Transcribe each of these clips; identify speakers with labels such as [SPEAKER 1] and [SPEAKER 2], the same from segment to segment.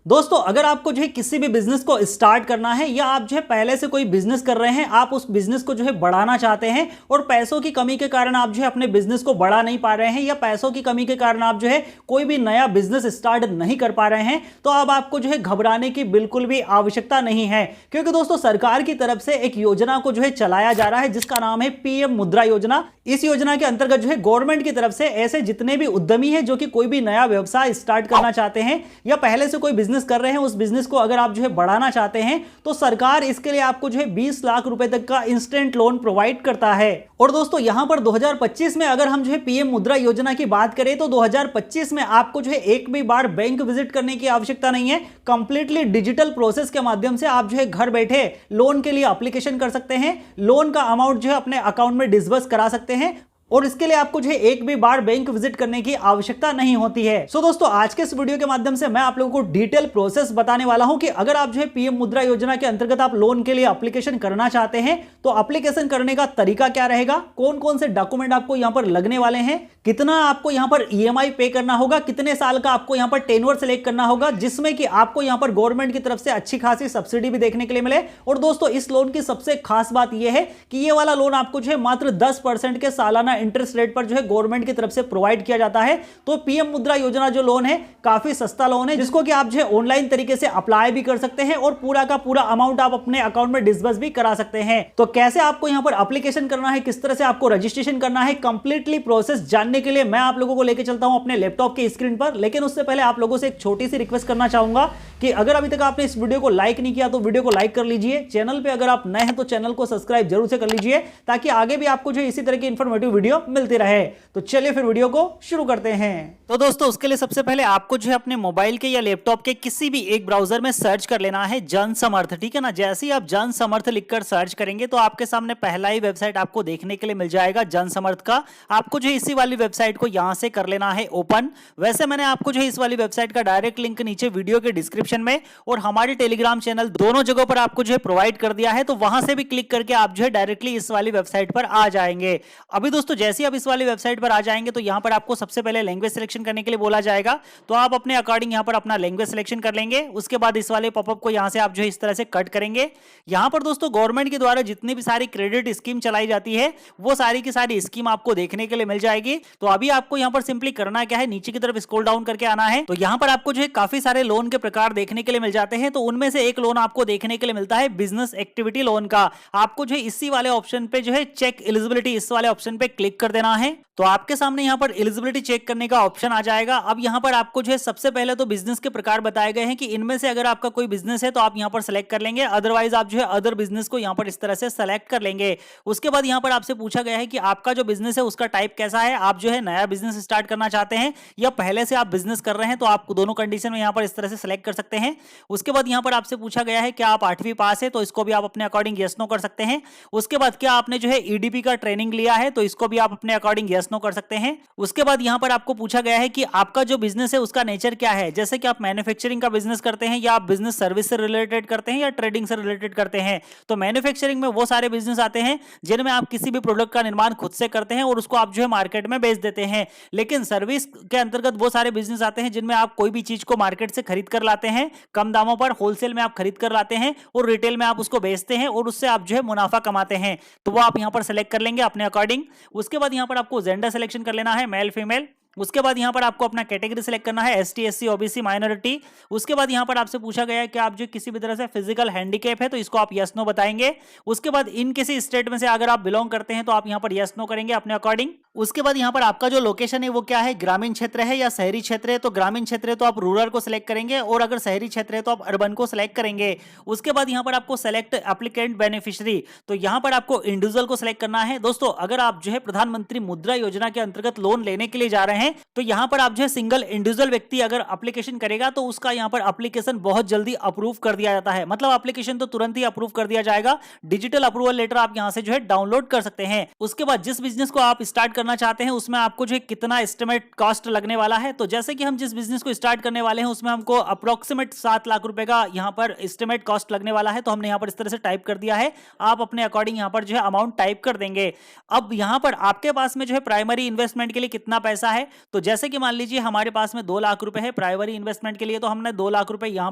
[SPEAKER 1] दोस्तों अगर आपको जो है किसी भी बिजनेस को स्टार्ट करना है या आप जो है पहले से कोई बिजनेस कर रहे हैं, आप उस बिजनेस को जो है बढ़ाना चाहते हैं और पैसों की कमी के कारण आप जो है अपने बिजनेस को बढ़ा नहीं पा रहे हैं या पैसों की कमी के कारण आप जो है कोई भी नया बिजनेस स्टार्ट नहीं कर पा रहे हैं, तो अब आपको जो है घबराने की बिल्कुल भी आवश्यकता नहीं है। क्योंकि दोस्तों सरकार की तरफ से एक योजना को जो है चलाया जा रहा है जिसका नाम है पीएम मुद्रा योजना। इस योजना के अंतर्गत जो है गवर्नमेंट की तरफ से ऐसे जितने भी उद्यमी हैं जो कि कोई भी नया व्यवसाय स्टार्ट करना चाहते हैं या पहले से कोई बिजनेस कर रहे हैं, उस बिजनेस को अगर आप जो है बढ़ाना चाहते हैं तो सरकार इसके लिए आपको जो है 20 लाख रुपए तक का इंस्टेंट लोन प्रोवाइड करता है। और दोस्तों यहां पर 2025 में अगर हम जो है पीएम मुद्रा योजना की बात करें तो 2025 में आपको जो है एक भी बार बैंक विजिट करने की आवश्यकता नहीं है। कंप्लीटली डिजिटल प्रोसेस के माध्यम से आप जो है घर बैठे लोन के लिए एप्लीकेशन कर सकते हैं, लोन का अमाउंट जो है अपने अकाउंट में डिसबर्स करा सकते हैं और इसके लिए आपको जो है एक भी बार बैंक विजिट करने की आवश्यकता नहीं होती है। सो दोस्तों आज के इस वीडियो के माध्यम से मैं आप लोगों को डिटेल प्रोसेस बताने वाला हूं कि अगर आप जो है पीएम मुद्रा योजना के अंतर्गत आप लोन के लिए एप्लीकेशन करना चाहते हैं तो एप्लीकेशन करने का तरीका क्या रहेगा, कौन कौन से डॉक्यूमेंट आपको यहां पर लगने वाले हैं, कितना आपको यहां पर ईएमआई पे करना होगा, कितने साल का आपको यहां पर टेन्योर सेलेक्ट करना होगा जिसमें कि आपको यहां पर गवर्नमेंट की तरफ से अच्छी खासी सब्सिडी भी देखने के लिए मिले। और दोस्तों इस लोन की सबसे खास बात यह है कि ये वाला लोन आपको जो है मात्र 10% के सालाना इंटरेस्ट रेट पर जो है गवर्नमेंट की तरफ से प्रोवाइड किया जाता है। तो पीएम मुद्रा योजना जो लोन है काफी सस्ता लोन है जिसको कि आप जो है ऑनलाइन तरीके से अप्लाई भी कर सकते हैं और पूरा का पूरा अमाउंट आप अपने अकाउंट में डिसबर्स भी करा सकते हैं। तो कैसे आपको यहां पर एप्लीकेशन करना है, किस तरह से आपको रजिस्ट्रेशन करना है, कंप्लीटली प्रोसेस जानने के लिए मैं आप लोगों को लेकर चलता हूं अपने लैपटॉप की स्क्रीन पर। लेकिन उससे पहले आप लोगों से एक छोटी सी रिक्वेस्ट करना चाहूंगा कि अगर अभी तक आपने इस वीडियो को लाइक नहीं किया तो वीडियो को लाइक कर लीजिए। चैनल पे अगर आप नए हैं तो चैनल को सब्सक्राइब जरूर से कर लीजिए ताकि आगे भी आपको जो इसी तरह की इंफॉर्मेटिव वीडियो मिलती रहे। तो चलिए फिर वीडियो को शुरू करते हैं। तो दोस्तों उसके लिए सबसे पहले आपको जो है अपने मोबाइल के या लैपटॉप के किसी भी एक ब्राउजर में सर्च कर लेना है जन समर्थ, ठीक है ना। जैसे ही आप जन समर्थ लिखकर सर्च करेंगे तो आपके सामने पहला ही वेबसाइट आपको देखने के लिए मिल जाएगा जन समर्थ का। आपको जो इसी वाली वेबसाइट को यहां से कर लेना है ओपन। वैसे मैंने आपको जो है इस वाली वेबसाइट का डायरेक्ट लिंक नीचे वीडियो के डिस्क्रिप्शन में और हमारे टेलीग्राम चैनल दोनों जगहों पर आपको जो है प्रोवाइड कर दिया है, तो वहां से भी क्लिक करके आप जो है डायरेक्टली इस वाली वेबसाइट पर आ जाएंगे। अभी दोस्तों जैसे आप इस वाली वेबसाइट पर आ जाएंगे तो यहां पर आपको सबसे पहले लैंग्वेज सिलेक्शन करने के लिए बोला जाएगा, तो आप अपने अकॉर्डिंग यहां पर अपना लैंग्वेज सिलेक्शन कर लेंगे। उसके बाद इस वाले पॉपअप को यहां से आप जो है इस तरह से कट करेंगे। यहां पर दोस्तों गवर्नमेंट के द्वारा जितनी भी सारी क्रेडिट स्कीम चलाई जाती है वो सारी की सारी स्कीम आपको देखने के लिए मिल जाएगी। तो अभी आपको यहां पर सिंपली करना क्या है, नीचे की तरफ स्क्रॉल डाउन करके आना है। तो यहां पर आपको जो है काफी सारे लोन के प्रकार देखने के लिए मिल जाते हैं। तो उनमें से एक लोन आपको देखने के लिए मिलता है बिजनेस एक्टिविटी लोन का। आपको जो है इसी वाले ऑप्शन पे जो है चेक एलिजिबिलिटी, इस वाले ऑप्शन पे क्लिक कर देना है। तो आपके सामने यहां पर एलिजिबिलिटी चेक करने का ऑप्शन आ जाएगा। अब यहां पर आपको जो है सबसे पहले तो बिजनेस के प्रकार बताए गए हैं कि इनमें से अगर आपका कोई बिजनेस है तो आप यहां पर सेलेक्ट कर लेंगे, अदरवाइज आप जो है अदर बिजनेस को यहां पर इस तरह से सेलेक्ट कर लेंगे। उसके बाद यहां पर आपसे पूछा गया है कि आपका जो बिजनेस है उसका टाइप कैसा है, आप जो है नया बिजनेस स्टार्ट करना चाहते हैं या पहले से आप बिजनेस कर रहे हैं, तो आप दोनों कंडीशन में यहां पर इस तरह से सेलेक्ट कर सकते हैं। उसके बाद यहां पर आपसे पूछा गया है कि आप 8वीं पास है, तो इसको भी आप अपने अकॉर्डिंग यस नो कर सकते हैं। उसके बाद क्या आपने जो है ईडीपी का ट्रेनिंग लिया है, तो इसको भी आप अपने अकॉर्डिंग यस नो कर सकते हैं। उसके बाद यहां पर आपको पूछा गया है कि आपका जो बिजनेस है उसका नेचर क्या है, जैसे कि आप मैन्युफैक्चरिंग का बिजनेस करते हैं या आप बिजनेस सर्विस से रिलेटेड करते हैं या ट्रेडिंग से रिलेटेड करते हैं। तो मैन्युफैक्चरिंग में वो सारे बिजनेस आते हैं जिनमें आप किसी भी प्रोडक्ट का निर्माण खुद से करते हैं और उसको आप जो है मार्केट में बेच देते हैं। लेकिन सर्विस के अंतर्गत वो सारे बिजनेस आते हैं जिनमें आप कोई भी चीज को मार्केट से खरीद कर लाते हैं, कम दामों पर होलसेल में आप खरीद कर लाते हैं और रिटेल में आप उसको बेचते हैं और उससे आप जो है मुनाफा कमाते हैं। तो वो आप यहां पर सेलेक्ट कर लेंगे अपने अकॉर्डिंग। उसके बाद यहां पर आपको जेंडर सिलेक्शन कर लेना है, मेल फीमेल। उसके बाद यहां पर आपको अपना कैटेगरी सिलेक्ट करना है, एसटी एससी ओबीसी माइनॉरिटी। उसके बाद यहां पर आपसे पूछा गया है कि आप जो किसी भी तरह से फिजिकल हैंडीकैप है तो इसको आप यस नो बताएंगे। उसके बाद इन किसी स्टेट में से अगर आप बिलोंग करते हैं तो आप यहां पर यस नो करेंगे अपने अकॉर्डिंग। उसके बाद यहां पर आपका जो लोकेशन है वो क्या है, ग्रामीण क्षेत्र है या शहरी क्षेत्र है। तो ग्रामीण क्षेत्र है तो आप रूरल को सिलेक्ट करेंगे और अगर शहरी क्षेत्र है तो आप अर्बन को सिलेक्ट करेंगे। उसके बाद यहां पर आपको सेलेक्ट एप्लीकेंट बेनिफिशियरी, तो यहां पर आपको इंडिविजुअल को सिलेक्ट करना है। दोस्तों अगर आप जो है प्रधानमंत्री मुद्रा योजना के अंतर्गत लोन लेने के लिए जा रहे हैं तो यहां पर आप जो है सिंगल इंडिविजुअल व्यक्ति अगर एप्लीकेशन करेगा तो उसका यहां पर एप्लीकेशन बहुत जल्दी अप्रूव कर दिया जाता है। मतलब एप्लीकेशन तो तुरंत ही अप्रूव कर दिया जाएगा, डिजिटल अप्रूवल लेटर आप यहां से जो है डाउनलोड कर सकते हैं। उसके बाद जिस बिजनेस को आप स्टार्ट करना चाहते हैं उसमें आपको जो है कितना एस्टिमेट कॉस्ट लगने वाला है, तो जैसे कि हम जिस बिजनेस को स्टार्ट करने वाले हैं उसमें हमको अप्रोक्सीमेट 7 लाख रुपए का यहां पर एस्टिमेट कॉस्ट लगने वाला है। तो हमने यहां पर इस तरह से टाइप कर दिया है, आप अपने अकॉर्डिंग यहां पर जो है अमाउंट टाइप कर देंगे। अब यहां पर आपके पास में जो है प्राइमरी इन्वेस्टमेंट के लिए कितना पैसा है, तो जैसे कि मान लीजिए हमारे पास में 2 लाख रुपए है प्राइमरी इन्वेस्टमेंट के लिए, तो हमने 2 लाख रुपए यहां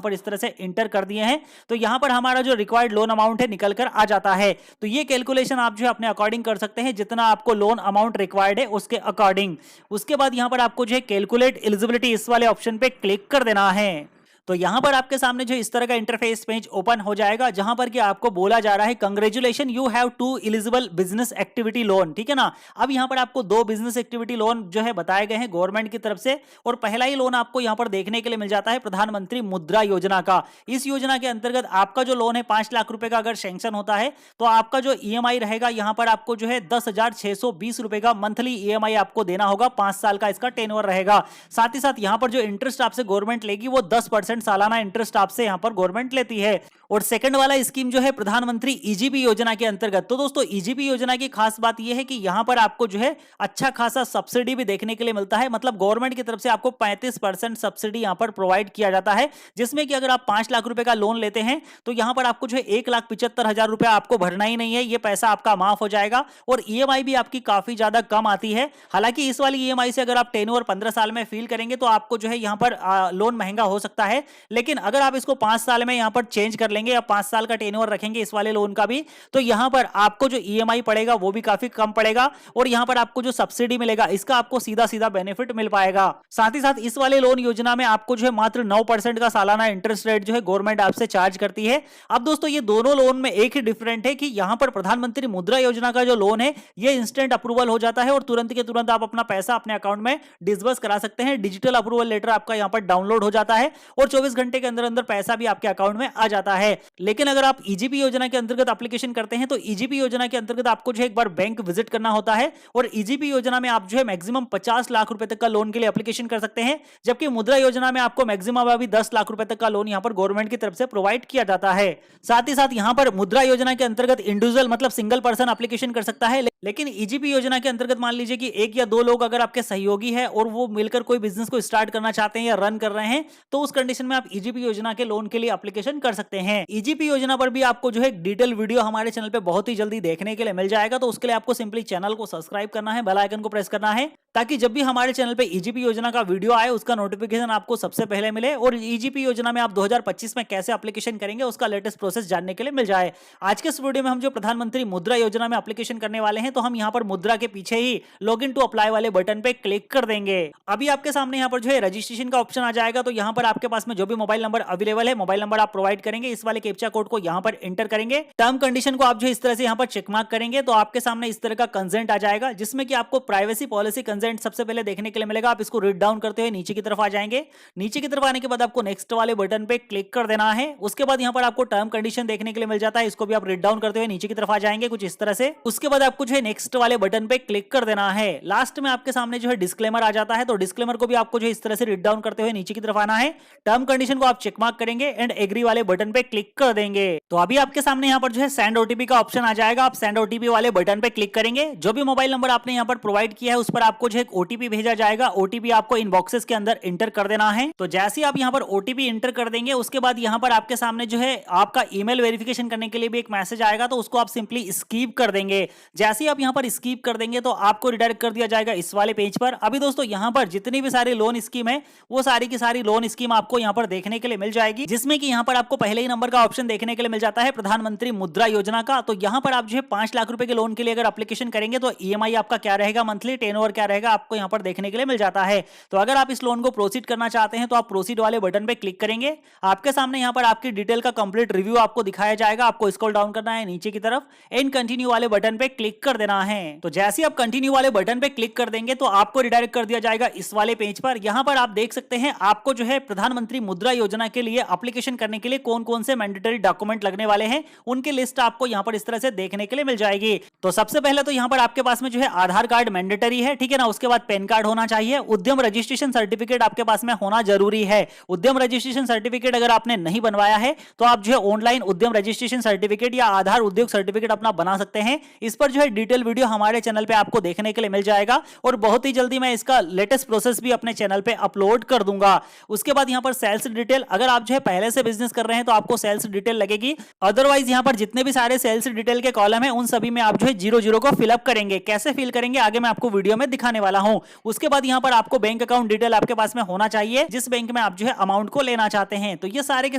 [SPEAKER 1] पर इस तरह से इंटर कर दिए हैं, तो यहां पर हमारा जो रिक्वायर्ड लोन अमाउंट है निकल कर आ जाता है। तो ये कैलकुलेशन आप जो है अपने अकॉर्डिंग कर सकते हैं, जितना आपको लोन अमाउंट रिक्वायर्ड है उसके अकॉर्डिंग। उसके बाद यहां पर आपको जो है कैलकुलेट एलिजिबिलिटी इस वाले ऑप्शन पे क्लिक कर देना है। तो यहां पर आपके सामने जो इस तरह का इंटरफेस पेज ओपन हो जाएगा, जहां पर कि आपको बोला जा रहा है congratulation you have 2 eligible business activity loan, ठीक है ना। अब यहां पर आपको 2 बिजनेस एक्टिविटी लोन जो है बताए गए हैं गवर्नमेंट की तरफ से, और पहला ही लोन आपको यहां पर देखने के लिए मिल जाता है प्रधानमंत्री मुद्रा योजना का। इस योजना के अंतर्गत आपका जो लोन है 5 लाख रुपए का अगर सैंक्शन होता है, तो आपका जो ईएमआई रहेगा यहां पर आपको जो है 10,620 रुपए का मंथली ईएमआई आपको देना होगा। 5 साल का इसका टेन्योर रहेगा। साथ ही साथ यहां पर जो इंटरेस्ट आपसे गवर्नमेंट लेगी वो 10% सालाना इंटरेस्ट आपसे यहां पर गवर्नमेंट लेती है। और सेकंड वाला स्कीम जो है प्रधानमंत्री ईजीपी योजना के अंतर्गत। तो दोस्तों ईजीपी योजना की खास बात यह है कि यहां पर आपको जो है अच्छा खासा सब्सिडी भी देखने के लिए मिलता है, मतलब गवर्नमेंट की तरफ से आपको 35% सब्सिडी यहां पर प्रोवाइड किया जाता है, जिसमें कि अगर आप 5 लाख रुपए का लोन लेते हैं तो यहां पर आपको जो है 1,75,000 रुपया आपको भरना ही नहीं है, यह पैसा आपका माफ हो जाएगा। और ईएमआई भी आपकी काफी ज्यादा कम आती है। हालांकि इस वाली ईएमआई से अगर आप 10 और 15 साल में फील करेंगे तो आपको जो है यहां पर लोन महंगा हो सकता है, लेकिन अगर आप इसको 5 साल में यहां पर चेंज कर लेंगे या 5 साल का टेन्योर रखेंगे इस वाले लोन का भी, तो यहां पर आपको जो ईएमआई पड़ेगा वो भी काफी कम पड़ेगा, और यहां पर आपको जो सब्सिडी मिलेगा इसका आपको सीधा सीधा बेनिफिट मिल पाएगा। साथ ही साथ इस वाले लोन योजना में आपको जो है मात्र 9% का सालाना इंटरेस्ट रेट जो है गवर्नमेंट आपसे चार्ज करती है। अब दोस्तों ये दोनों लोन में एक ही डिफरेंट है कि यहां पर प्रधानमंत्री मुद्रा योजना का जो लोन है ये इंस्टेंट अप्रूवल हो जाता है, और तुरंत के तुरंत आप अपना पैसा अपने अकाउंट में डिसबर्स करा सकते हैं। डिजिटल अप्रूवल लेटर आपका यहां पर डाउनलोड हो जाता है, और 24 घंटे के अंदर अंदर पैसा भी आपके अकाउंट में आ जाता है। लेकिन अगर आप ईजीपी योजना के अंतर्गत एप्लीकेशन करते हैं तो ईजीपी योजना के अंतर्गत आपको जो है एक बार बैंक विजिट करना होता है, और ईजीपी योजना में आप जो है मैक्सिमम 50 लाख रुपए तक का लोन के लिए एप्लीकेशन कर सकते हैं, जबकि मुद्रा योजना में आपको मैक्सिमम अभी 10 लाख रुपए तक का लोन यहां पर गवर्नमेंट की तरफ से प्रोवाइड किया जाता है। साथ ही साथ यहां पर मुद्रा योजना के अंतर्गत इंडिविजुअल मतलब सिंगल पर्सन एप्लीकेशन कर सकता है, लेकिन ईजीपी योजना के अंतर्गत मान लीजिए कि 1 या 2 लोग अगर आपके सहयोगी है और वो मिलकर कोई बिजनेस को स्टार्ट करना चाहते हैं या रन कर रहे हैं, तो उस कंडीशन में आप ईजीपी योजना के लोन के लिए एप्लीकेशन कर सकते हैं। ईजीपी योजना पर भी आपको जो है डिटेल वीडियो हमारे चैनल पे बहुत ही जल्दी देखने के लिए मिल जाएगा, तो उसके लिए आपको सिंपली चैनल को सब्सक्राइब करना है, बेल आइकन को प्रेस करना है, ताकि जब भी हमारे चैनल पे ईजीपी योजना का वीडियो आए उसका नोटिफिकेशन आपको सबसे पहले मिले, और ईजीपी योजना में आप 2025 में कैसे एप्लीकेशन करेंगे उसका लेटेस्ट प्रोसेस जानने के लिए मिल जाए। आज के इस वीडियो में हम जो प्रधानमंत्री मुद्रा योजना में एप्लीकेशन करने वाले हैं, तो हम यहाँ पर मुद्रा के पीछे ही लॉग इन टू अप्लाई वाले बटन पे क्लिक कर देंगे। अभी आपके सामने यहाँ पर जो है रजिस्ट्रेशन का ऑप्शन आ जाएगा, तो यहाँ पर आपके पास में जो भी मोबाइल नंबर अवेलेबल है, मोबाइल नंबर आप प्रोवाइड करेंगे, इस वाले कैप्चा कोड को यहाँ पर एंटर करेंगे, टर्म कंडीशन को आप जो इस तरह से यहाँ पर चेक मार्क करेंगे, तो आपके सामने इस तरह का कंसेंट आ जाएगा, जिसमें कि आपको प्राइवेसी पॉलिसी कंसेंट सबसे पहले देखने के लिए मिलेगा। आप इसको रीड डाउन करते हुए नीचे की तरफ आ जाएंगे। नीचे की तरफ आने के बाद आपको नेक्स्ट वाले बटन पे क्लिक कर देना है। उसके बाद यहाँ पर आपको टर्म कंडीशन देखने के लिए मिल जाता है, इसको भी आप रीड डाउन करते हुए नीचे की तरफ आ जाएंगे कुछ इस तरह से। उसके बाद आपको जो है नेक्स्ट वाले बटन पे क्लिक कर देना है। लास्ट में आपके सामने जो है डिस्क्लेमर आ जाता है, तो डिस्क्लेमर को भी आपको जो इस तरह से रीड डाउन करते हुए नीचे की तरफ आना है। टर्म कंडीशन को आप चेक मार्क करेंगे एंड एग्री वाले बटन पे क्लिक कर देंगे। तो अभी आपके सामने यहाँ पर जो है सेंड ओटीपी का ऑप्शन आ जाएगा, आप सेंड ओटीपी वाले बटन पे क्लिक करेंगे। जो भी मोबाइल नंबर आपने यहाँ पर प्रोवाइड किया है उस पर आपको जो है ओटीपी भेजा जाएगा। ओटीपी आपको इनबॉक्सेस के अंदर इंटर कर देना है। तो जैसे आप यहाँ पर ओटीपी इंटर कर देंगे, उसके बाद यहाँ पर आपके सामने जो है आपका ईमेल वेरिफिकेशन करने के लिए भी एक मैसेज आएगा, तो उसको आप सिंपली स्किप कर देंगे। जैसे ही आप यहाँ पर स्किप कर देंगे तो आपको रिडायरेक्ट कर दिया जाएगा इस वाले पेज पर। अभी दोस्तों यहाँ पर जितनी भी सारी लोन स्कीम है वो सारी की सारी लोन स्कीम आपको यहाँ पर देखने के लिए मिल जाएगी, जिसमें कि यहाँ पर आपको पहले ही नंबर का ऑप्शन देखने के लिए मिल जाता है प्रधानमंत्री मुद्रा योजना का। तो यहाँ पर आप जो है 5 लाख रुपए के लोन के लिए अगर एप्लीकेशन करेंगे तो ईएमआई आपका क्या रहेगा, मंथली टेनओवर क्या रहेगा, आपको यहाँ पर देखने के लिए मिल जाता है। तो अगर आप इस लोन को प्रोसीड करना चाहते हैं तो आप प्रोसीड वाले बटन पे क्लिक करेंगे। आपके सामने यहाँ पर आपकी डिटेल का कंप्लीट रिव्यू आपको दिखाया जाएगा। आपको स्क्रॉल डाउन करना है नीचे की तरफ एंड कंटिन्यू वाले बटन पे क्लिक कर देना है। तो जैसे आप कंटिन्यू वाले बटन पे क्लिक कर देंगे तो आपको रिडायरेक्ट कर दिया जाएगा इस वाले पेज पर। यहाँ पर आप देख सकते हैं आपको जो है प्रधानमंत्री मुद्रा योजना के लिए एप्लीकेशन करने के लिए कौन कौन से मैंडेटरी डॉक्यूमेंट लगने वाले हैं, उनकी लिस्ट आपको यहाँ पर इस तरह से देखने के लिए मिल जाएगी। तो सबसे पहले तो यहाँ पर आपके पास में जो है आधार कार्ड मैंडेटरी है, ठीक है ना। उसके बाद पैन कार्ड होना चाहिए। उद्यम रजिस्ट्रेशन सर्टिफिकेट आपके पास में होना जरूरी है। उद्यम रजिस्ट्रेशन सर्टिफिकेट अगर आपने नहीं बनवाया है तो आप जो है ऑनलाइन उद्यम रजिस्ट्रेशन सर्टिफिकेट या आधार उद्योग सर्टिफिकेट अपना बना सकते हैं। इस पर जो है डिटेल वीडियो हमारे चैनल पे आपको देखने के लिए मिल जाएगा और बहुत ही जल्दी मैं इसका लेटेस्ट प्रोसेस भी अपने चैनल पे अपलोड कर दूंगा। उसके बाद यहाँ पर सेल्स डिटेल, अगर आप जो है पहले से बिजनेस कर रहे हैं तो आपको सेल्स डिटेल लगेगी, अदरवाइज यहाँ पर जितने भी सारे सेल्स डिटेल के कॉलम है उन सभी में आप जो है 00 को फिलअप करेंगे। कैसे फिल करेंगे आगे मैं आपको वीडियो में दिखाने वाला हूं। उसके बाद यहाँ पर आपको बैंक अकाउंट डिटेल आपके पास में होना चाहिए, जिस बैंक में आप जो है अमाउंट को लेना चाहते हैं। तो ये सारे के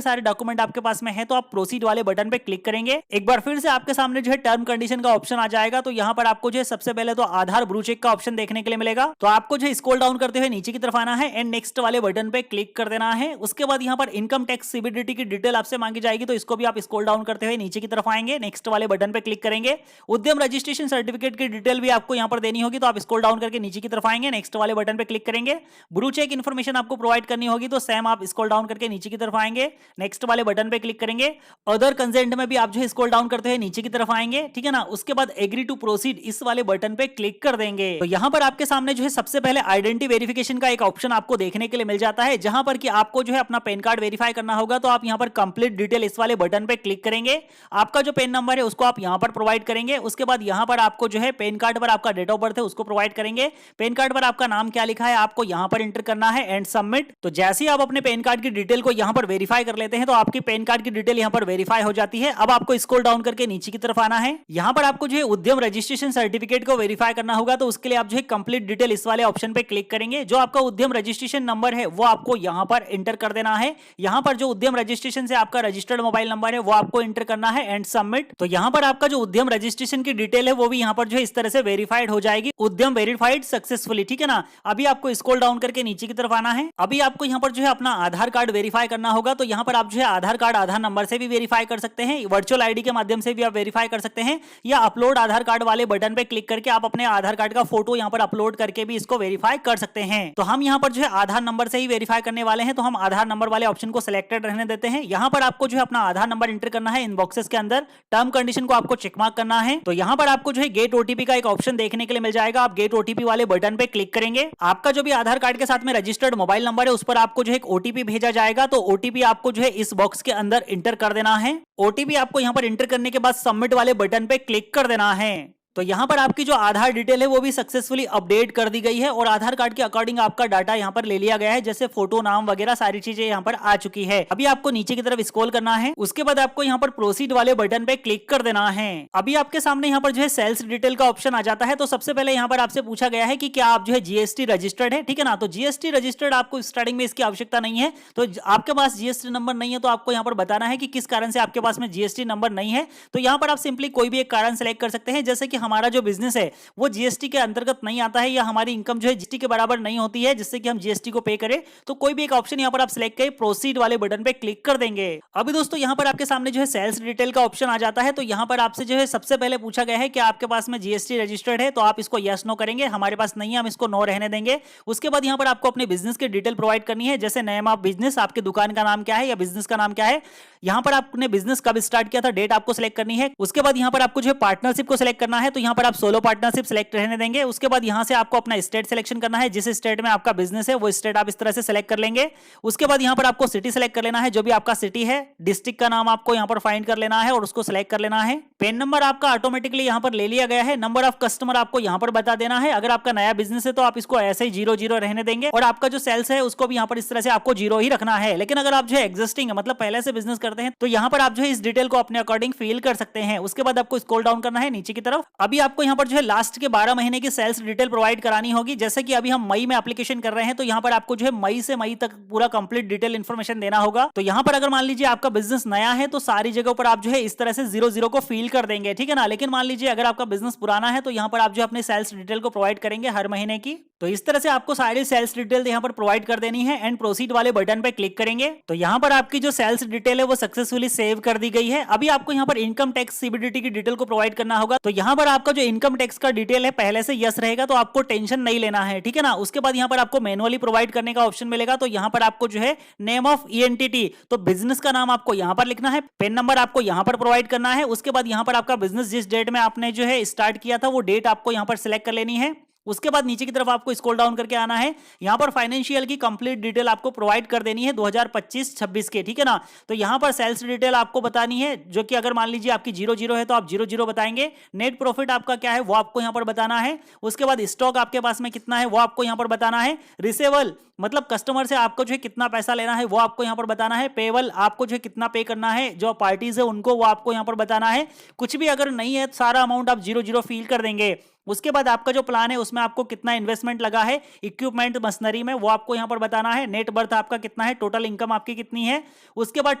[SPEAKER 1] सारे डॉक्यूमेंट आपके पास में है, तो आप प्रोसीड वाले बटन पे क्लिक करेंगे। एक बार फिर से आपके सामने जो है टर्म कंडीशन का ऑप्शन आ जाएगा। तो यहाँ पर आपको जो है सबसे पहले तो आधार ब्लू चेक का ऑप्शन देखने के लिए मिलेगा। तो आपको जो है स्क्रॉल डाउन करते हुए नीचे की तरफ आना है एंड नेक्स्ट वाले बटन पे क्लिक कर देना है। उसके बाद यहाँ पर इनकम टैक्स सीबीडीटी की डिटेल आपसे मांगी जाएगी, तो इसको भी आप स्क्रॉल डाउन करते हुए नीचे की तरफ आएंगे, नेक्स्ट वाले बटन पे क्लिक करेंगे। उद्यम रजिस्ट्रेशन सर्टिफिकेट की डिटेल भी आपको यहाँ पर देनी होगी, तो आप स्क्रॉल डाउन करके नीचे की तरफ आएंगे, नेक्स्ट वाले बटन पे क्लिक करेंगे। ब्लू चेक इन्फॉर्मेशन आपको प्रोवाइड करनी होगी, तो सेम आप स्क्रॉल डाउन करके नीचे की तरफ आएंगे, नेक्स्ट वाले बटन पे क्लिक करेंगे। अदर कंसेंट में भी आप जो है स्क्रॉल डाउन करते हुए नीचे की तरफ आएंगे, ठीक है ना। उसके बाद एग्री टू प्रोसीड इस वाले बटन पे क्लिक कर देंगे। तो यहाँ पर आपके सामने जो है सबसे पहले आइडेंटिटी वेरिफिकेशन का एक ऑप्शन आपको देखने के लिए मिल जाता है, जहां पर कि आपको जो है अपना पैन कार्ड वेरीफाई करना होगा। तो आप यहाँ पर कंप्लीट डिटेल इस वाले बटन पे क्लिक करेंगे। आपका जो पेन नंबर है उसको आप यहाँ पर प्रोवाइड करेंगे। उसके बाद यहाँ पर आपको जो है पेन कार्ड पर आपका डेट ऑफ बर्थ है उसको प्रोवाइड करेंगे। पेन कार्ड पर आपका नाम क्या लिखा है आपको यहाँ पर एंटर करना है एंड सबमिट। तो जैसे ही आप अपने पेन कार्ड की डिटेल को यहाँ पर वेरीफाई कर लेते हैं तो आपकी पेन कार्ड की डिटेल यहाँ पर वेरीफाई हो जाती है। अब आपको स्क्रॉल डाउन करके नीचे की तरफ आना है। यहाँ पर आपको जो है उद्यम रजिस्ट्रेशन सर्टिफिकेट को वेरीफाई करना होगा, तो उसके लिए आप जो है कंप्लीट डिटेल इस वाले ऑप्शन पे क्लिक करेंगे। जो आपका उद्यम रजिस्ट्रेशन नंबर है वो आपको यहाँ पर एंटर कर देना है। यहाँ पर जो उद्यम रजिस्ट्रेशन से आपका रजिस्टर्ड मोबाइल नंबर है वो आपको एंटर करना है एंड सबमिट। तो यहाँ पर आपका जो उद्यम रजिस्ट्रेशन की डिटेल है वो भी यहाँ पर जो है इस तरह से वेरीफाइड हो जाएगी, उद्यम वेरीफाइड सक्सेसफुली, ठीक है ना। अभी आपको स्क्रॉल डाउन करके नीचे की तरफ आना है। अभी आपको यहाँ पर जो है अपना आधार कार्ड वेरीफाई करना होगा, तो यहाँ पर आप जो है आधार कार्ड आधार नंबर से भी वेरीफाई कर सकते हैं, वर्चुअल आईडी के माध्यम से भी आप वेरीफाई कर सकते हैं, या अपलोड आधार कार्ड वाले बटन पे क्लिक करके आप अपने आधार कार्ड का फोटो यहाँ पर अपलोड करके भी इसको वेरीफाई कर सकते हैं। तो हम यहाँ पर जो है आधार नंबर से ही वेरीफाई करने वाले हैं, तो हम आधार नंबर वाले ऑप्शन को सिलेक्टेड रहने देते हैं। यहाँ पर आपको जो है अपना आधार नंबर एंटर करना है इन बॉक्सेस के अंदर, टर्म कंडीशन को आपको चेक मार्क करना है। तो यहाँ पर आपको जो है गेट ओटीपी का एक ऑप्शन देखने के लिए मिल जाएगा, आप गेट ओटीपी वाले बटन पे क्लिक करेंगे। आपका जो भी आधार कार्ड के साथ में रजिस्टर्ड मोबाइल नंबर है उस पर आपको जो है एक ओटीपी भेजा जाएगा, तो ओटीपी आपको जो है इस बॉक्स के अंदर इंटर कर देना है। ओटीपी आपको यहाँ पर इंटर करने के बाद सबमिट वाले बटन पे क्लिक कर देना है। तो यहाँ पर आपकी जो आधार डिटेल है वो भी सक्सेसफुली अपडेट कर दी गई है और आधार कार्ड के अकॉर्डिंग आपका डाटा यहाँ पर ले लिया गया है, जैसे फोटो नाम वगैरह सारी चीजें यहाँ पर आ चुकी है। अभी आपको नीचे की तरफ स्क्रॉल करना है, उसके बाद आपको यहाँ पर प्रोसीड वाले बटन पे क्लिक कर देना है। अभी आपके सामने यहाँ पर जो है सेल्स डिटेल का ऑप्शन आ जाता है। तो सबसे पहले यहाँ पर आपसे पूछा गया है कि क्या आप जो है जीएसटी रजिस्टर्ड है, ठीक है ना। तो जीएसटी रजिस्टर्ड आपको स्टार्टिंग में इसकी आवश्यकता नहीं है, तो आपके पास जीएसटी नंबर नहीं है तो आपको यहाँ पर बताना है कि किस कारण से आपके पास में जीएसटी नंबर नहीं है। तो यहाँ पर आप सिंपली कोई भी एक कारण सेलेक्ट कर सकते हैं, जैसे कि हमारा जो बिजनेस है वो जीएसटी के अंतर्गत नहीं आता है, या हमारी इनकम जो है जीएसटी के बराबर नहीं होती है जिससे कि हम जीएसटी को पे करें। तो कोई भी एक ऑप्शन यहाँ पर आप सिलेक्ट करें, प्रोसीड वाले बटन पे क्लिक कर देंगे। अभी दोस्तों यहाँ पर आपके सामने जो है सेल्स डिटेल का ऑप्शन आ जाता है। तो यहाँ पर आपसे जो है सबसे पहले पूछा गया है कि आपके पास में जीएसटी रजिस्टर्ड है, तो आप इसको यस नो करेंगे। हमारे पास नहीं है, हम इसको नो रहने देंगे। उसके बाद यहाँ पर आपको अपने बिजनेस की डिटेल प्रोवाइड करनी है, जैसे नेम ऑफ बिजनेस, आपकी दुकान का नाम क्या है या बिजनेस का नाम क्या है। यहाँ पर आपने बिजनेस कब स्टार्ट किया था, डेट आपको सिलेक्ट करनी है। उसके बाद यहाँ पर आपको जो है पार्टनरशिप को सिलेक्ट करना है, तो यहाँ पर आप सोलो पार्टनरशिप सिलेक्ट रहने देंगे। उसके बाद यहाँ से आपको अपना स्टेट सिलेक्शन करना है, जिस स्टेट में आपका बिजनेस है वो स्टेट आप इस तरह से सिलेक्ट कर लेंगे। उसके बाद यहाँ पर आपको सिटी सिलेक्ट कर लेना है, जो भी आपका सिटी है। डिस्ट्रिक्ट का नाम आपको यहाँ पर फाइंड कर लेना है और उसको सिलेक्ट कर लेना है। पेन नंबर आपका ऑटोमेटिकली यहाँ पर ले लिया गया है। नंबर ऑफ कस्टमर आपको यहाँ पर बता देना है। अगर आपका नया बिजनेस है तो आप इसको ऐसे ही 00 रहने देंगे, और आपका जो सेल्स है उसको भी यहाँ पर इस तरह से आपको 0 ही रखना है। लेकिन अगर आप जो है एग्जिस्टिंग मतलब पहले से बिजनेस करते हैं तो यहाँ पर आप जो है इस डिटेल को अपने अकॉर्डिंग फिल कर सकते हैं। उसके बाद आपको स्क्रॉल डाउन करना है नीचे की तरफ। अभी आपको यहाँ पर जो है लास्ट के 12 महीने की सेल्स डिटेल प्रोवाइड करानी होगी। जैसे कि अभी हम मई में एप्लीकेशन कर रहे हैं, तो यहाँ पर आपको जो है मई से मई तक पूरा कंप्लीट डिटेल इन्फॉर्मेशन देना होगा। तो यहाँ पर अगर मान लीजिए आपका बिजनेस नया है तो सारी जगहों पर आप जो है इस तरह से 00 को फिल कर देंगे, ठीक है ना। लेकिन मान लीजिए अगर आपका बिजनेस पुराना है तो यहाँ पर आप जो अपने सेल्स डिटेल को प्रोवाइड करेंगे हर महीने की। तो इस तरह से आपको सारी सेल्स डिटेल यहाँ पर प्रोवाइड कर देनी है एंड प्रोसीड वाले बटन पे क्लिक करेंगे। तो यहाँ पर आपकी जो सेल्स डिटेल है वो सक्सेसफुली सेव कर दी गई है। अभी आपको यहाँ पर इनकम टैक्स सीबीडीटी की डिटेल को प्रोवाइड करना होगा। तो यहाँ पर आपका जो इनकम टैक्स का डिटेल है पहले से यस रहेगा, तो आपको टेंशन नहीं लेना है, ठीक है ना। उसके बाद यहाँ पर आपको मैनुअली प्रोवाइड करने का ऑप्शन मिलेगा। तो यहाँ पर आपको जो है नेम ऑफ ईएनटीटी, तो बिजनेस का नाम आपको यहाँ पर लिखना है। पेन नंबर आपको यहाँ पर प्रोवाइड करना है। उसके बाद यहाँ पर आपका बिजनेस जिस डेट में आपने जो है स्टार्ट किया था वो डेट आपको यहाँ पर सिलेक्ट कर लेनी है। उसके बाद नीचे की तरफ आपको स्क्रॉल डाउन करके आना है, यहां पर फाइनेंशियल की कंप्लीट डिटेल आपको प्रोवाइड कर देनी है 2025-26 के, ठीक है ना। तो यहां पर सेल्स डिटेल आपको बतानी है, जो कि अगर मान लीजिए आपकी 00 है तो आप 00 बताएंगे। नेट प्रॉफिट आपका क्या है वो आपको यहां पर बताना है। उसके बाद स्टॉक आपके पास में कितना है वो आपको यहां पर बताना है। रिसेबल मतलब कस्टमर से आपको जो है कितना पैसा लेना है वो आपको यहां पर बताना है। पेबल आपको जो है कितना पे करना है जो पार्टीज है उनको, वो आपको यहां पर बताना है। कुछ भी अगर नहीं है सारा अमाउंट आप 00 फील कर देंगे। उसके बाद आपका जो प्लान है उसमें आपको कितना इन्वेस्टमेंट लगा है इक्विपमेंट मशीनरी में वो आपको यहां पर बताना है। नेट बर्थ आपका कितना है, टोटल इनकम आपकी कितनी है। उसके बाद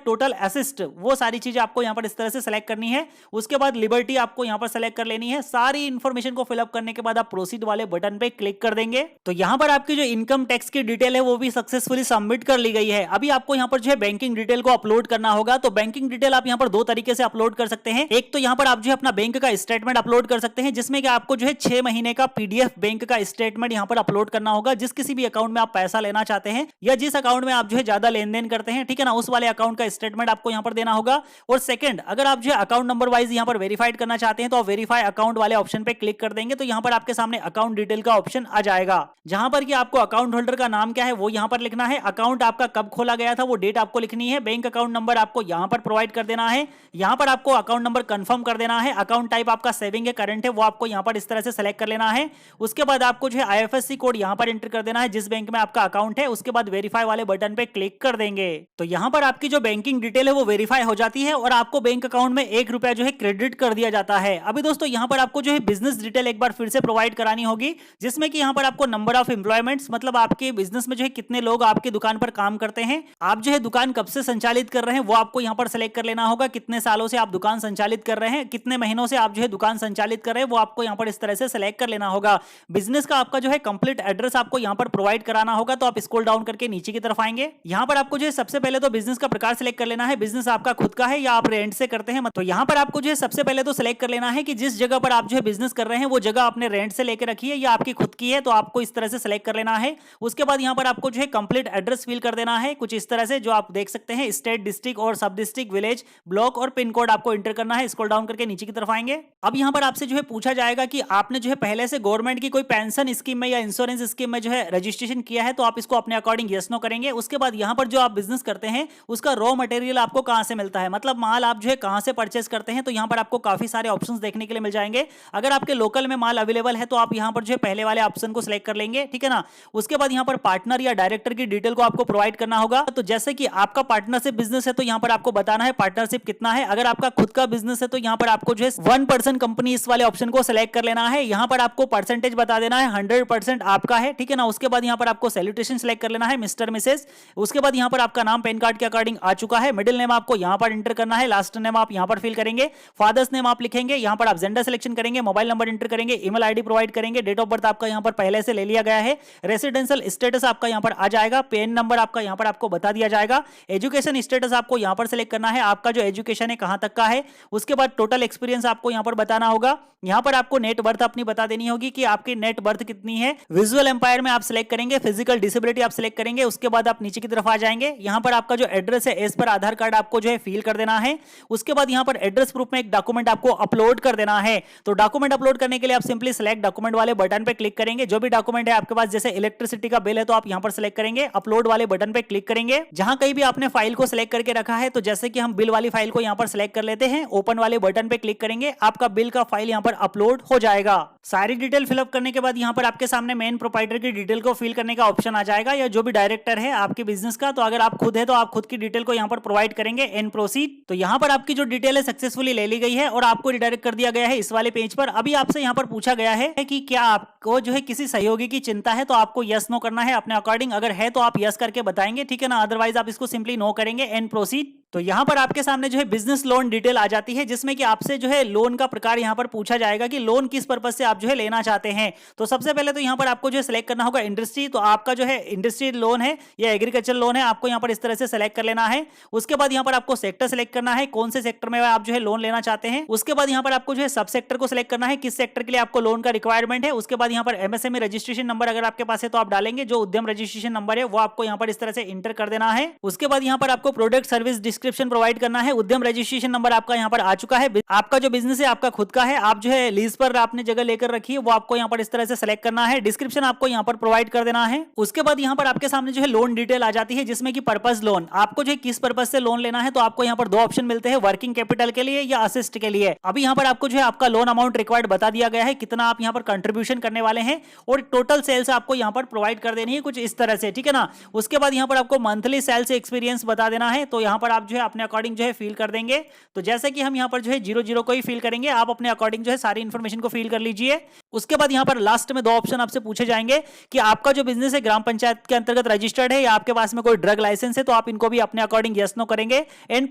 [SPEAKER 1] टोटल असिस्ट, वो सारी चीजें आपको यहां पर इस तरह से सेलेक्ट करनी है। उसके बाद लिबर्टी आपको यहां पर सेलेक्ट कर लेनी है। सारी इंफॉर्मेशन को फिलअप करने के बाद आप प्रोसीड वाले बटन पे क्लिक कर देंगे। तो यहां पर आपकी जो इनकम टैक्स की डिटेल है वो भी सक्सेसफुली सबमिट कर ली गई है। अभी आपको यहां पर जो है बैंकिंग डिटेल को अपलोड करना होगा। तो बैंकिंग डिटेल आप यहां पर दो तरीके से अपलोड कर सकते हैं। एक तो यहां पर आप जो है अपना बैंक का स्टेटमेंट अपलोड कर सकते हैं, जिसमें कि आपको जो है 6 महीने का पीडीएफ बैंक का स्टेटमेंट यहां पर अपलोड करना होगा। जिस किसी भी अकाउंट में आप पैसा लेना चाहते हैं या जिस अकाउंट में आप जो है ज्यादा लेन देन करते हैं, ठीक है ना, उस वाले अकाउंट का स्टेटमेंट आपको यहां पर देना होगा। और सेकंड, अगर आप जो है अकाउंट नंबर वाइज यहां पर वेरीफाइड करना चाहते हैं तो आप वेरीफाई अकाउंट वाले ऑप्शन पे क्लिक कर देंगे। तो यहां पर आपके सामने अकाउंट डिटेल का ऑप्शन आ जाएगा, जहां पर कि आपको अकाउंट होल्डर का नाम क्या है वो यहां पर लिखना है। अकाउंट आपका कब खोला गया था वो डेट आपको लिखनी है। बैंक अकाउंट नंबर आपको यहां पर प्रोवाइड कर देना है। यहां पर आपको अकाउंट नंबर कंफर्म कर देना है। अकाउंट टाइप आपका सेविंग है, करंट है, वो आपको यहां पर इस तरह से सेलेक्ट कर लेना है। उसके बाद आपको जो है आईएफएससी कोड यहां पर एंटर कर देना है जिस बैंक में आपका अकाउंट है। उसके बाद वेरीफाई वाले बटन पे क्लिक कर देंगे। तो यहां पर आपकी जो बैंकिंग डिटेल है वो वेरीफाई हो जाती है और आपको बैंक अकाउंट में 1 रुपया जो है क्रेडिट कर दिया जाता है। अभी दोस्तों यहां पर आपको जो है बिजनेस डिटेल एक बार फिर से प्रोवाइड करानी होगी, जिसमें कि यहां पर आपको नंबर ऑफ एम्प्लॉयमेंट्स, मतलब आपके बिजनेस में जो है कितने लोग आपकी दुकान पर काम करते हैं, आप जो है दुकान कब से संचालित कर रहे हैं वो आपको यहां पर सेलेक्ट कर लेना होगा। कितने सालों से आप दुकान संचालित कर रहे हैं, कितने महीनों से आप जो है दुकान संचालित कर रहे हैं वो आपको यहां पर इस तरह से सेलेक्ट कर लेना होगा। बिजनेस का आपका जो है कंप्लीट एड्रेस आपको यहां पर प्रोवाइड कराना होगा। तो आप स्क्रॉल डाउन करके नीचे की तरफ आएंगे। यहां पर आपको जो है सबसे पहले तो बिजनेस का प्रकार सिलेक्ट कर लेना है। बिजनेस आपका खुद का है या आप रेंट से करते हैं। तो यहां पर आपको जो है सबसे पहले तो सिलेक्ट कर लेना है कि जिस जगह पर आप जो है बिजनेस कर रहे हैं वो जगह आपने रेंट से लेकर रखी है या आपकी खुद की है, तो आपको इस तरह से सिलेक्ट कर लेना है। उसके बाद यहां पर आपको जो है कंप्लीट एड्रेस फिल कर देना है कुछ इस तरह से, जो आप देख सकते हैं स्टेट, डिस्ट्रिक्ट और सब डिस्ट्रिक्ट, विलेज, ब्लॉक और पिन कोड आपको एंटर करना है। स्क्रॉल डाउन करके नीचे की तरफ आएंगे। अब यहां पर आपसे जो है पूछा जाएगा कि आपने जो है पहले से गवर्नमेंट की कोई पेंशन स्कीम में या इंश्योरेंस स्कीम में जो है रजिस्ट्रेशन किया है, तो आप इसको अपने अकॉर्डिंग यस नो करेंगे। उसके बाद यहां पर जो आप बिजनेस करते हैं उसका रॉ मटेरियल आपको कहां से मिलता है, मतलब माल आप जो है कहां से परचेस करते हैं, तो यहां पर आपको काफी सारे ऑप्शंस देखने के लिए मिल जाएंगे। अगर आपके लोकल में माल अवेलेबल है तो आप यहां पर जो है पहले वाले ऑप्शन को सिलेक्ट कर लेंगे, ठीक है ना। उसके बाद यहां पर पार्टनर या डायरेक्टर की डिटेल को आपको प्रोवाइड करना होगा। तो जैसे कि आपका पार्टनरशिप बिजनेस है तो यहां पर आपको बताना है पार्टनरशिप कितना है। अगर आपका खुद का बिजनेस है तो यहां पर आपको जो है 1% कंपनी इस वाले ऑप्शन को सिलेक्ट कर लेना है। यहां पर आपको परसेंटेज बता देना है 100% आपका है, ठीक है ना। उसके बाद यहां पर आपको सैल्यूटेशन सिलेक्ट कर लेना है, मिस्टर मिसेस। उसके बाद यहां पर आपका नाम पैन कार्ड के अकॉर्डिंग आ चुका है। मिडिल नेम आपको यहां पर एंटर करना है, लास्ट नेम आप यहां पर फिल करेंगे, फादर्स नेम आप लिखेंगे, यहां पर आप जेंडर सिलेक्शन करेंगे, मोबाइल नंबर एंटर करेंगे, ईमेल आईडी प्रोवाइड करेंगे, डेट ऑफ बर्थ आपका यहां पर पहले से ले लिया गया है, रेसिडेंशियल स्टेटस आपका यहां पर आ जाएगा, पेन नंबर आपका यहां पर आपको बता दिया जाएगा, एजुकेशन स्टेटस आपको यहां पर सिलेक्ट करना है, आपका जो एजुकेशन है कहां तक का है। उसके बाद टोटल एक्सपीरियंस आपको यहां पर बताना होगा। यहां पर आपको नेट बर्थ अपनी बता देनी होगी कि आपकी नेट बर्थ कितनी है। विजुअल एम्पायर में आप सिलेक्ट करेंगे, फिजिकल डिसेबिलिटी आप सिलेक्ट करेंगे। उसके बाद आप नीचे की तरफ आ जाएंगे। यहां पर आपका जो एड्रेस है एज पर आधार कार्ड आपको जो है फिल कर देना है। उसके बाद यहां पर एड्रेस प्रूफ में एक डॉक्यूमेंट आपको अपलोड कर देना है। तो डॉक्यूमेंट अपलोड करने के लिए आप सिंपली सिलेक्ट डॉक्यूमेंट वाले बटन पे क्लिक करेंगे। जो भी डॉक्यूमेंट है आपके पास, जैसे इलेक्ट्रिसिटी का बिल है तो आप यहां पर सिलेक्ट करेंगे, अपलोड वाले बटन पे क्लिक करेंगे। जहां कहीं भी आपने फाइल को सिलेक्ट करके रखा है, तो जैसे कि हम बिल वाली फाइल को यहां पर सिलेक्ट कर लेते हैं, ओपन वाले बटन पे क्लिक करेंगे, आपका बिल का फाइल यहां पर अपलोड हो जाएगा। सारी डिटेल फिलअप करने के बाद यहां पर आपके सामने मेन प्रोप्राइटर की डिटेल को फिल करने का ऑप्शन आ जाएगा, या जो भी डायरेक्टर है आपके बिजनेस का। तो अगर आप खुद है तो आप खुद की डिटेल को यहां पर प्रोवाइड करेंगे, एंड प्रोसीड। तो यहां पर आपकी जो डिटेल है सक्सेसफुली ले ली गई है और आपको रिडायरेक्ट कर दिया गया है इस वाले पेज पर। अभी आपसे यहां पर पूछा गया है कि क्या आपको जो है किसी सहयोगी की चिंता है, तो आपको यस नो करना है अपने अकॉर्डिंग। अगर है तो आप यस करके बताएंगे, ठीक है ना, अदरवाइज आप इसको सिंपली नो करेंगे, एंड प्रोसीड। तो यहां पर आपके सामने जो है बिजनेस लोन डिटेल आ जाती है, जिसमें कि आपसे जो है लोन का प्रकार यहां पर पूछा जाएगा कि लोन किस पर्पस से आप जो है लेना चाहते हैं। तो सबसे पहले तो यहां पर आपको जो है सिलेक्ट करना होगा इंडस्ट्री। तो आपका जो है इंडस्ट्री लोन है या एग्रीकल्चर लोन है, आपको यहां पर इस तरह से सिलेक्ट कर लेना है। उसके बाद यहां पर आपको सेक्टर सिलेक्ट करना है, कौन से सेक्टर में आप जो है लोन लेना चाहते हैं। उसके बाद यहां पर आपको जो है सब सेक्टर को सिलेक्ट करना है, किस सेक्टर के लिए आपको लोन का रिक्वायरमेंट है। उसके बाद यहां पर एमएसएमई रजिस्ट्रेशन नंबर अगर आपके पास है तो आप डालेंगे, जो उद्यम रजिस्ट्रेशन नंबर है वो आपको यहां पर इस तरह से इंटर कर देना है। उसके बाद यहां पर आपको प्रोडक्ट सर्विस डिस्क्रिप्शन प्रोवाइड करना है। उद्यम रजिस्ट्रेशन नंबर आपका यहाँ पर आ चुका है। आपका जो बिजनेस है आपका खुद का है, आप जो है लीज पर आपने जगह लेकर रखी है, वो आपको यहाँ पर इस तरह से सेलेक्ट करना है। डिस्क्रिप्शन आपको यहाँ पर प्रोवाइड कर देना है। उसके बाद यहाँ पर आपके सामने जो है लोन डिटेल आ जाती है, जिसमें कि पर्पस लोन, आपको जो है किस पर्पस से लोन लेना है। तो आपको यहाँ पर दो ऑप्शन मिलते हैं, वर्किंग कैपिटल के लिए या असिस्ट के लिए। अभी यहाँ पर आपको जो है आपका लोन अमाउंट रिक्वायर्ड बता दिया गया है, कितना आप यहाँ पर कंट्रीब्यूशन करने वाले हैं, और टोटल सेल्स आपको यहाँ पर प्रोवाइड कर देनी है कुछ इस तरह से, ठीक है ना। उसके बाद यहाँ पर आपको मंथली सेल्स एक्सपीरियंस बता देना है, तो यहाँ पर आप जो है अपने अकॉर्डिंग जो है फिल कर देंगे। तो जैसे कि हम यहाँ पर जो है 00 को ही फिल करेंगे, आप अपने अकॉर्डिंग जो है सारी इंफॉर्मेशन को फिल कर लीजिए। उसके बाद यहाँ पर लास्ट में दो ऑप्शन आपसे पूछे जाएंगे कि आपका जो बिजनेस है ग्राम पंचायत के अंतर्गत रजिस्टर्ड है या आपके पास में कोई ड्रग लाइसेंस है, तो आप इनको भी अपने अकॉर्डिंग यस नो करेंगे एंड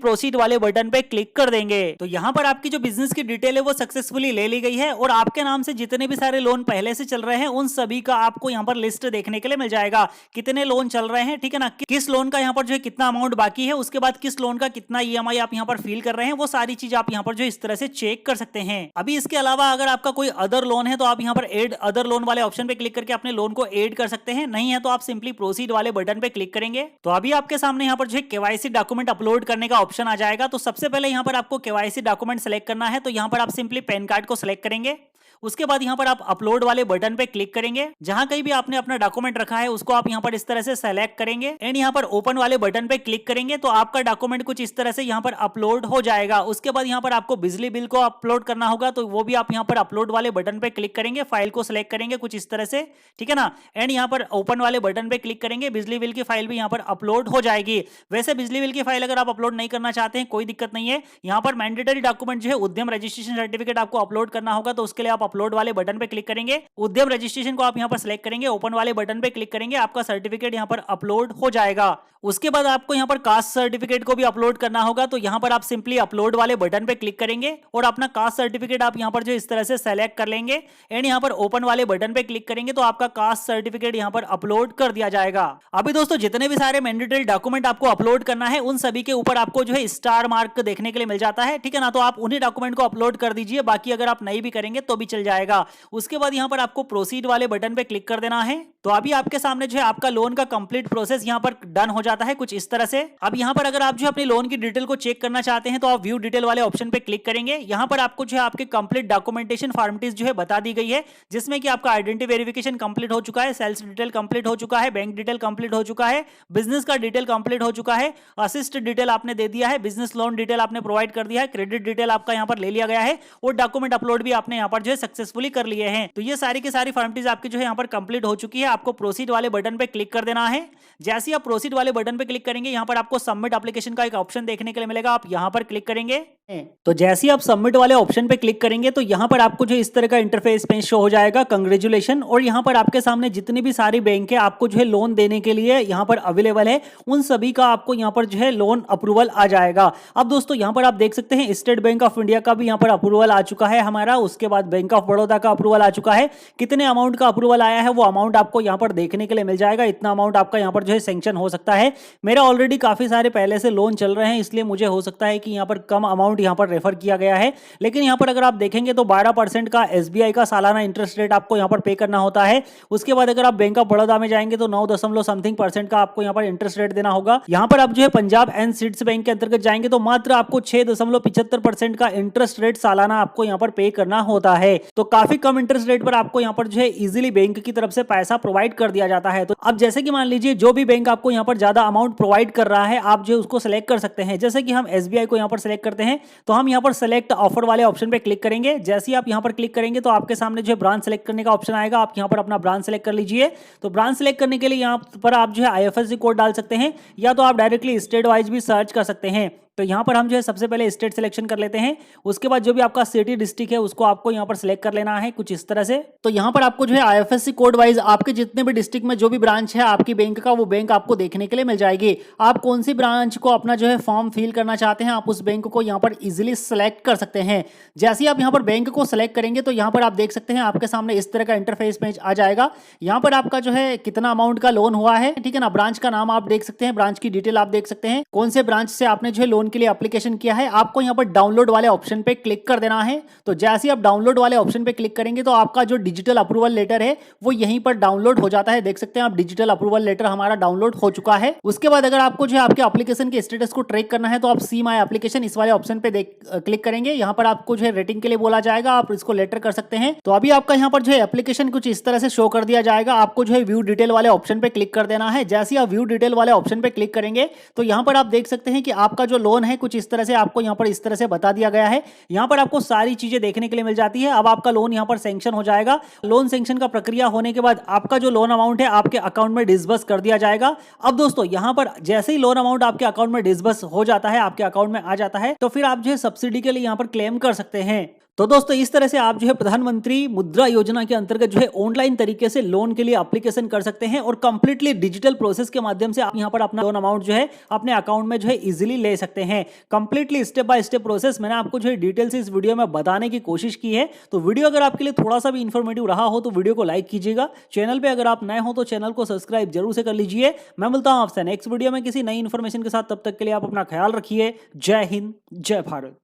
[SPEAKER 1] प्रोसीड वाले बटन पे क्लिक कर देंगे। तो यहाँ पर आपकी जो बिजनेस की डिटेल है वो सक्सेसफुली ले ली गई है, और आपके नाम से जितने भी सारे लोन पहले से चल रहे हैं उन सभी का आपको यहाँ पर लिस्ट देखने के लिए मिल जाएगा, कितने लोन चल रहे हैं, ठीक है ना, किस लोन का यहाँ पर जो है कितना अमाउंट बाकी है, उसके बाद किस लोन का कितना ईएमआई आप यहाँ पर फील कर रहे हैं, वो सारी चीज आप यहाँ पर जो इस तरह से चेक कर सकते हैं। अभी इसके अलावा अगर आपका कोई अदर लोन है तो आप यहाँ पर एड अदर लोन वाले ऑप्शन पे क्लिक करके अपने लोन को ऐड कर सकते हैं, नहीं है तो आप सिंपली प्रोसीड वाले बटन पे क्लिक करेंगे। तो अभी आपके सामने यहाँ पर जो है केवाईसी डॉक्यूमेंट अपलोड करने का ऑप्शन आ जाएगा। तो सबसे पहले यहाँ पर आपको केवाईसी डॉक्यूमेंट सेलेक्ट करना है, तो यहाँ पर आप सिंपली पैन कार्ड को सिलेक्ट करेंगे। उसके बाद यहाँ पर आप अपलोड वाले बटन पे क्लिक करेंगे, जहां कहीं भी आपने अपना डॉक्यूमेंट रखा है उसको आप यहाँ पर इस तरह से सेलेक्ट करेंगे एंड यहाँ पर ओपन वाले बटन पे क्लिक करेंगे, तो आपका डॉक्यूमेंट कुछ इस तरह से यहाँ पर अपलोड हो जाएगा। उसके बाद यहाँ पर आपको बिजली बिल को अपलोड करना होगा, तो वो भी आप यहाँ पर अपलोड वाले बटन पे क्लिक करेंगे, फाइल को सिलेक्ट करेंगे कुछ इस तरह से, ठीक है ना, एंड यहाँ पर ओपन वाले बटन पे क्लिक करेंगे, बिजली बिल की फाइल भी यहाँ पर अपलोड हो जाएगी। वैसे बिजली बिल की फाइल अगर आप अपलोड नहीं करना चाहते हैं कोई दिक्कत नहीं है, यहाँ पर मैंडेटरी डॉक्यूमेंट जो है उद्यम रजिस्ट्रेशन सर्टिफिकेट आपको अपलोड करना होगा, तो उसके लिए आप अपलोड वाले बटन पे क्लिक करेंगे, उद्यम रजिस्ट्रेशन को आप यहां पर सिलेक्ट करेंगे, ओपन वाले बटन पे क्लिक करेंगे, आपका सर्टिफिकेट यहां पर अपलोड हो जाएगा। उसके बाद आपको यहां पर कास्ट सर्टिफिकेट को भी अपलोड करना होगा, तो यहां पर आप सिंपली अपलोड वाले बटन पे क्लिक करेंगे और अपना कास्ट सर्टिफिकेट आप यहां पर जो इस तरह से सेलेक्ट कर लेंगे एंड यहां पर ओपन वाले बटन पे क्लिक करेंगे, तो आपका कास्ट सर्टिफिकेट यहां पर अपलोड कर दिया जाएगा। अभी दोस्तों जितने भी सारे मैंडेटरी डॉक्यूमेंट आपको अपलोड करना है उन सभी के ऊपर आपको जो है स्टार मार्क देखने के लिए मिल जाता है, ठीक है ना, तो आप उन्हीं डॉक्यूमेंट को अपलोड कर दीजिए, बाकी अगर आप नहीं भी करेंगे तो भी चल जाएगा। उसके बाद यहां पर आपको प्रोसीड वाले बटन पे क्लिक कर देना है, तो अभी आपके सामने जो है आपका लोन का कंप्लीट प्रोसेस यहां पर डन हो जाता है कुछ इस तरह से। अब यहां पर अगर आप जो अपनी लोन की डिटेल को चेक करना चाहते हैं तो आप व्यू डिटेल वाले ऑप्शन पे क्लिक करेंगे। यहां पर आपको जो है आपके कंप्लीट डॉक्यूमेंटेशन फॉर्मेलिटीज जो है बता दी गई है, जिसमें कि आपका आइडेंटिटी वेरिफिकेशन कंप्लीट हो चुका है, सेल्स डिटेल कंप्लीट हो चुका है, बैंक डिटेल कंप्लीट हो चुका है, बिजनेस का डिटेल कंप्लीट हो चुका है, असिस्ट डिटेल आपने दे दिया है, बिजनेस लोन डिटेल आपने प्रोवाइड कर दिया है, क्रेडिट डिटेल आपका यहां पर ले लिया गया है और डॉक्यूमेंट अपलोड भी आपने यहां पर जो है सक्सेसफुली कर लिए हैं। तो ये सारी की सारी फॉर्मेलिटीज आपकी जो है यहां पर कंप्लीट हो चुकी है। आपको प्रोसीड वाले बटन पे क्लिक कर देना है। जैसे ही आप प्रोसीड वाले बटन पे क्लिक करेंगे यहां पर आपको सबमिट एप्लीकेशन का एक ऑप्शन देखने के लिए मिलेगा, आप यहां पर क्लिक करेंगे। तो जैसे ही आप सबमिट वाले ऑप्शन पे क्लिक करेंगे तो यहां पर आपको जो इस तरह का इंटरफेस पेज शो हो जाएगा, कांग्रेचुलेशन, और यहां पर आपके सामने जितनी भी सारी बैंक है आपको जो है लोन देने के लिए यहां पर अवेलेबल है, उन सभी का आपको यहां पर जो है लोन अप्रूवल आ जाएगा। अब दोस्तों यहां पर आप देख सकते हैं स्टेट बैंक ऑफ इंडिया का भी यहां पर अप्रूवल आ चुका है हमारा, उसके बाद बैंक ऑफ बड़ौदा का अप्रूवल आ चुका है। कितने अमाउंट का अप्रूवल आया है वो अमाउंट आपको यहां पर देखने के लिए मिल जाएगा, इतना अमाउंट आपका यहां पर जो है सैंक्शन हो सकता है। मेरा ऑलरेडी काफी सारे पहले से लोन चल रहे हैं, इसलिए मुझे हो सकता है कि यहां पर कम अमाउंट यहां पर रेफर किया गया है, लेकिन यहां पर अगर आप देखेंगे तो 12% का एसबीआई का सालाना इंटरेस्ट रेट आपको यहां पर पे करना होता है। उसके बाद अगर आप बैंक ऑफ बड़ौदा में जाएंगे तो 9.something% का आपको यहां पर इंटरेस्ट रेट देना होगा। यहां पर आप जो है पंजाब एंड सिड्स बैंक के अंतर्गत जाएंगे तो मात्र आपको 6.75% का इंटरेस्ट रेट सालाना आपको यहां पर पे करना होता है। तो काफी कम इंटरेस्ट रेट पर आपको यहां पर जो है इजीली बैंक की तरफ से पैसा प्रोवाइड कर दिया जाता है। तो अब जैसे कि मान लीजिए जो भी बैंक आपको यहां पर ज्यादा अमाउंट प्रोवाइड कर रहा है आप जो उसको सिलेक्ट कर सकते हैं। जैसे कि हम एसबीआई को यहां पर सिलेक्ट करते हैं तो हम यहां पर सेलेक्ट ऑफर वाले ऑप्शन पे क्लिक करेंगे। जैसे ही आप यहां पर क्लिक करेंगे तो आपके सामने जो है ब्रांच सेलेक्ट करने का ऑप्शन आएगा, आप यहां पर अपना ब्रांच सेलेक्ट कर लीजिए। तो ब्रांच सेलेक्ट करने के लिए यहां पर आप जो है आईएफएससी कोड डाल सकते हैं या तो आप डायरेक्टली स्टेट वाइज भी सर्च कर सकते हैं। तो यहां पर हम जो है सबसे पहले स्टेट सिलेक्शन कर लेते हैं, उसके बाद जो भी आपका सिटी डिस्ट्रिक्ट है उसको आपको यहां पर सिलेक्ट कर लेना है कुछ इस तरह से। तो यहां पर आपको जो है आईएफएससी कोड वाइज आपके जितने भी डिस्ट्रिक्ट में जो भी ब्रांच है आपकी बैंक का वो बैंक आपको देखने के लिए मिल जाएगी। आप कौन सी ब्रांच को अपना जो है फॉर्म फिल करना चाहते हैं आप उस बैंक को यहां पर इजिली सेलेक्ट कर सकते हैं। जैसे ही आप यहां पर बैंक को सिलेक्ट करेंगे तो यहां पर आप देख सकते हैं आपके सामने इस तरह का इंटरफेस पेज आ जाएगा। यहां पर आपका जो है कितना अमाउंट का लोन हुआ है, ठीक है ना, ब्रांच का नाम आप देख सकते हैं, ब्रांच की डिटेल आप देख सकते हैं, कौन से ब्रांच से आपने जो है लोन के लिए एप्लीकेशन किया है, आपको यहाँ पर डाउनलोड वाले ऑप्शन पे क्लिक कर देना है। तो जैसे ही आप डाउनलोड वाले ऑप्शन पे क्लिक करेंगे तो आपका जो डिजिटल अप्रूवल लेटर है वो यहीं पर डाउनलोड हो जाता है। देख सकते हैं आप, डिजिटल अप्रूवल लेटर हमारा डाउनलोड हो चुका है। उसके बाद अगर आपको जो है आपके एप्लीकेशन के स्टेटस को ट्रैक करना है तो आप सी माई एप्लीकेशन इस वाले ऑप्शन पे क्लिक करेंगे। यहाँ पर आपको जो है रेटिंग के लिए बोला जाएगा, आप इसको लेटर कर सकते हैं। तो अभी आपका यहाँ पर जो है एप्लीकेशन कुछ इस तरह से शो कर दिया जाएगा। आपको जो है व्यू डिटेल वाले ऑप्शन पे क्लिक कर देना है। जैसे ही आप व्यू डिटेल वाले ऑप्शन पे क्लिक करेंगे तो यहाँ पर आप देख सकते हैं कि आपका जो लोन है कुछ इस तरह से आपको यहाँ पर इस तरह से बता दिया गया है। यहाँ पर आपको सारी चीजें देखने के लिए मिल जाती है। अब आपका लोन यहाँ पर सैंक्शन हो जाएगा। लोन सैंक्शन का प्रक्रिया होने के बाद आपका जो लोन अमाउंट है आपके अकाउंट में डिसबर्स कर दिया जाएगा। अब दोस्तों यहाँ पर जैसे ही लोन अमाउंट आपके अकाउंट में डिसबर्स हो जाता है, आपके अकाउंट में आ जाता है, तो फिर आप जो है सब्सिडी के लिए यहाँ पर क्लेम कर सकते हैं। तो दोस्तों इस तरह से आप जो है प्रधानमंत्री मुद्रा योजना के अंतर्गत जो है ऑनलाइन तरीके से लोन के लिए एप्लीकेशन कर सकते हैं और कंप्लीटली डिजिटल प्रोसेस के माध्यम से आप यहां पर अपना लोन अमाउंट जो है अपने अकाउंट में जो है इजीली ले सकते हैं। Completely step by step process मैंने आपको जो है डिटेल्स इस वीडियो में बताने की कोशिश की है। तो वीडियो अगर आपके लिए थोड़ा सा भी इंफॉर्मेटिव रहा हो तो वीडियो को लाइक कीजिएगा। चैनल पर अगर आप नए हो तो चैनल को सब्सक्राइब जरूर से कर लीजिए। मैं मिलता हूं आपसे नेक्स्ट वीडियो में किसी नई इन्फॉर्मेशन के साथ। तब तक के लिए आप अपना ख्याल रखिए। जय हिंद, जय भारत।